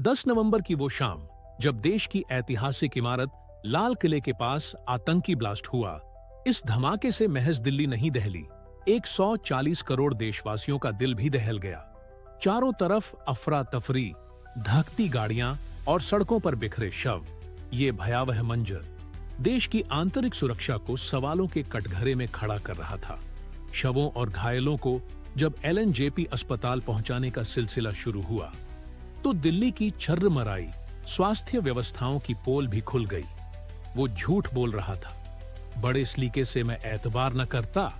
10 नवंबर की वो शाम जब देश की ऐतिहासिक इमारत लाल किले के पास आतंकी ब्लास्ट हुआ, इस धमाके से महज दिल्ली नहीं दहली, 140 करोड़ देशवासियों का दिल भी दहल गया। चारों तरफ अफरा तफरी, धकती गाड़ियां और सड़कों पर बिखरे शव। ये भयावह मंजर देश की आंतरिक सुरक्षा को सवालों के कटघरे में खड़ा कर रहा था। शवों और घायलों को जब LNJP अस्पताल पहुंचाने का सिलसिला शुरू हुआ, तो दिल्ली की छर्रमराई स्वास्थ्य व्यवस्थाओं की पोल भी खुल गई। वो झूठ बोल रहा था, बड़े सलीके से मैं एतबार न करता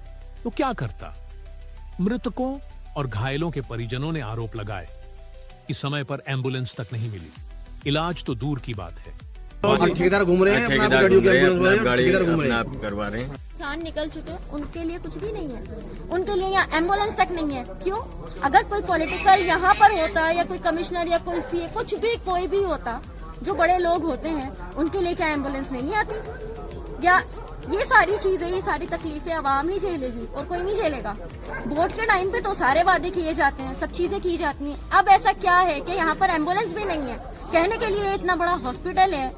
तो क्या करता। मृतकों और घायलों के परिजनों ने आरोप लगाए कि समय पर एम्बुलेंस तक नहीं मिली, इलाज तो दूर की बात है। ठेकेदार घूम रहे हैं, अपना ठेकेदार घूम रहे हैं, करवा रहे हैं। किसान निकल चुके, उनके लिए कुछ भी नहीं है, उनके लिए यहाँ एम्बुलेंस तक नहीं है। क्यों? अगर कोई पॉलिटिकल यहाँ पर होता या कोई कमिश्नर या कोई सीए, कुछ भी कोई भी होता, जो बड़े लोग होते हैं, उनके लिए क्या एम्बुलेंस नहीं आती? या ये सारी चीजें, ये सारी तकलीफें आवाम ही झेलेगी और कोई नहीं झेलेगा। वोट के टाइम पे तो सारे वादे किए जाते हैं, सब चीजें की जाती हैं। अब ऐसा क्या है कि यहाँ पर एम्बुलेंस भी नहीं है? कहने के लिए इतना बड़ा हॉस्पिटल है,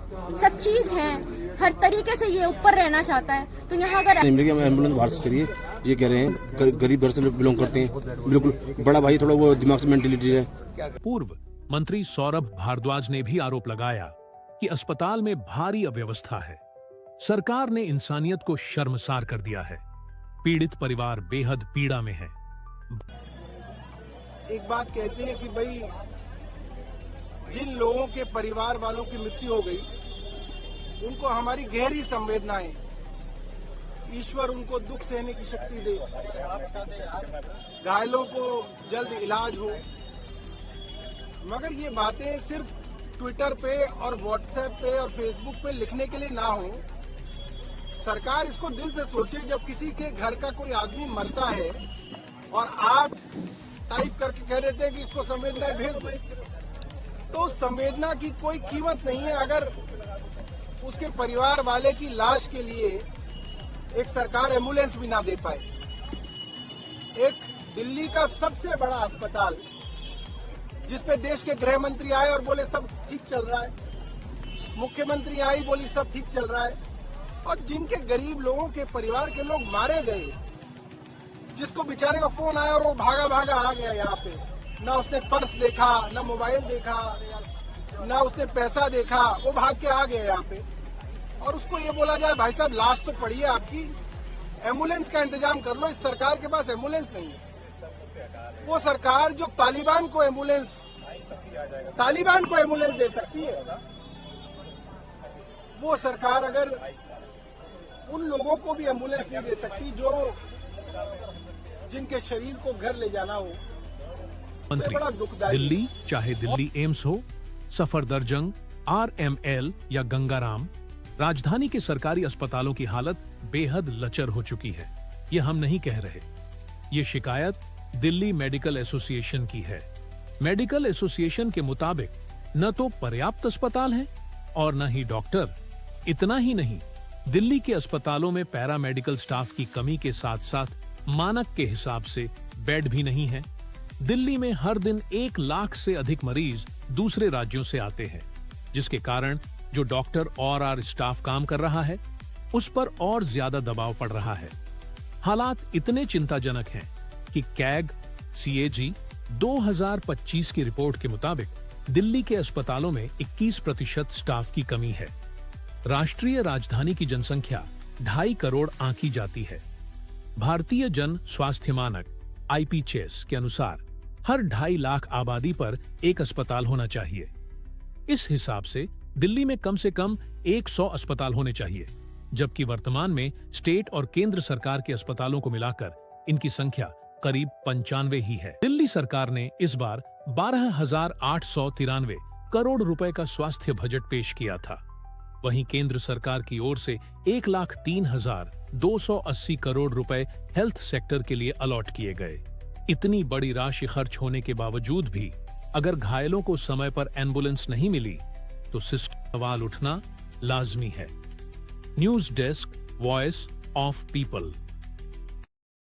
सब चीज है, हर तरीके से ये ऊपर रहना चाहता है, तो यहाँ अगर एम्बुलेंस बाहर से करिए, ये कह रहे हैं गरीब घर से बिलोंग करते हैं। बिल्कुल बड़ा भाई थोड़ा वो दिमाग से मेंटेलिटी है। पूर्व मंत्री सौरभ भारद्वाज ने भी आरोप लगाया कि अस्पताल में भारी अव्यवस्था है। सरकार ने इंसानियत को शर्मसार कर दिया है। पीड़ित परिवार बेहद पीड़ा में है। एक बात कहते हैं कि भाई जिन लोगों के परिवार वालों की मृत्यु हो गई, उनको हमारी गहरी संवेदनाएं, ईश्वर उनको दुख सहने की शक्ति दे, घायलों को जल्द इलाज हो। मगर ये बातें सिर्फ ट्विटर पे और व्हाट्सएप पे और फेसबुक पे लिखने के लिए ना हो। सरकार इसको दिल से सोचे। जब किसी के घर का कोई आदमी मरता है और आप टाइप करके कह देते हैं कि इसको संवेदना भेज दो, तो संवेदना की कोई कीमत नहीं है अगर उसके परिवार वाले की लाश के लिए एक सरकार एम्बुलेंस भी ना दे पाए। एक दिल्ली का सबसे बड़ा अस्पताल, जिसपे देश के गृह मंत्री आए और बोले सब ठीक चल रहा है, मुख्यमंत्री आई बोली सब ठीक चल रहा है, और जिनके गरीब लोगों के परिवार के लोग मारे गए, जिसको बेचारे का फोन आया और वो भागा भागा आ गया यहाँ पे, ना उसने पर्स देखा, ना मोबाइल देखा, ना उसने पैसा देखा, वो भाग के आ गया यहाँ पे, और उसको ये बोला जाए भाई साहब लाश तो पड़ी है आपकी, एम्बुलेंस का इंतजाम कर लो। इस सरकार के पास एम्बुलेंस नहीं है। वो सरकार जो तालिबान को एम्बुलेंस दे सकती है, वो सरकार अगर उन लोगों को भी एम्बुलेंस नहीं दे सकती जो जिनके शरीर को घर ले जाना हो। मंत्री दिल्ली, चाहे दिल्ली एम्स हो, सफदरजंग, RML या गंगाराम, राजधानी के सरकारी अस्पतालों की हालत बेहद लचर हो चुकी है। ये हम नहीं कह रहे, ये शिकायत दिल्ली मेडिकल एसोसिएशन की है। मेडिकल एसोसिएशन के मुताबिक न तो पर्याप्त अस्पताल हैं और न ही डॉक्टर। इतना ही नहीं, दिल्ली के अस्पतालों में पैरामेडिकल स्टाफ की कमी के साथ साथ मानक के हिसाब से बेड भी नहीं है। दिल्ली में हर दिन 1 लाख से अधिक मरीज दूसरे राज्यों से आते हैं, जिसके कारण जो डॉक्टर और स्टाफ काम कर रहा है, उस पर और ज्यादा दबाव पड़ रहा है। हालात इतने चिंताजनक हैं कि कैग CAG 2025 की रिपोर्ट के मुताबिक दिल्ली के अस्पतालों में 21% स्टाफ की कमी है। राष्ट्रीय राजधानी की जनसंख्या 2.5 करोड़ आंकी जाती है। भारतीय जन स्वास्थ्य मानक IPCHS के अनुसार हर 2.5 लाख आबादी पर एक अस्पताल होना चाहिए। इस हिसाब से दिल्ली में कम से कम 100 अस्पताल होने चाहिए, जबकि वर्तमान में स्टेट और केंद्र सरकार के अस्पतालों को मिलाकर इनकी संख्या करीब 95 ही है। दिल्ली सरकार ने इस बार 12,893 करोड़ रुपए का स्वास्थ्य बजट पेश किया था। वहीं केंद्र सरकार की ओर से 1,03,280 करोड़ रुपए हेल्थ सेक्टर के लिए अलॉट किए गए। इतनी बड़ी राशि खर्च होने के बावजूद भी अगर घायलों को समय पर एम्बुलेंस नहीं मिली, तो सवाल उठना लाजमी है। News desk, voice of people.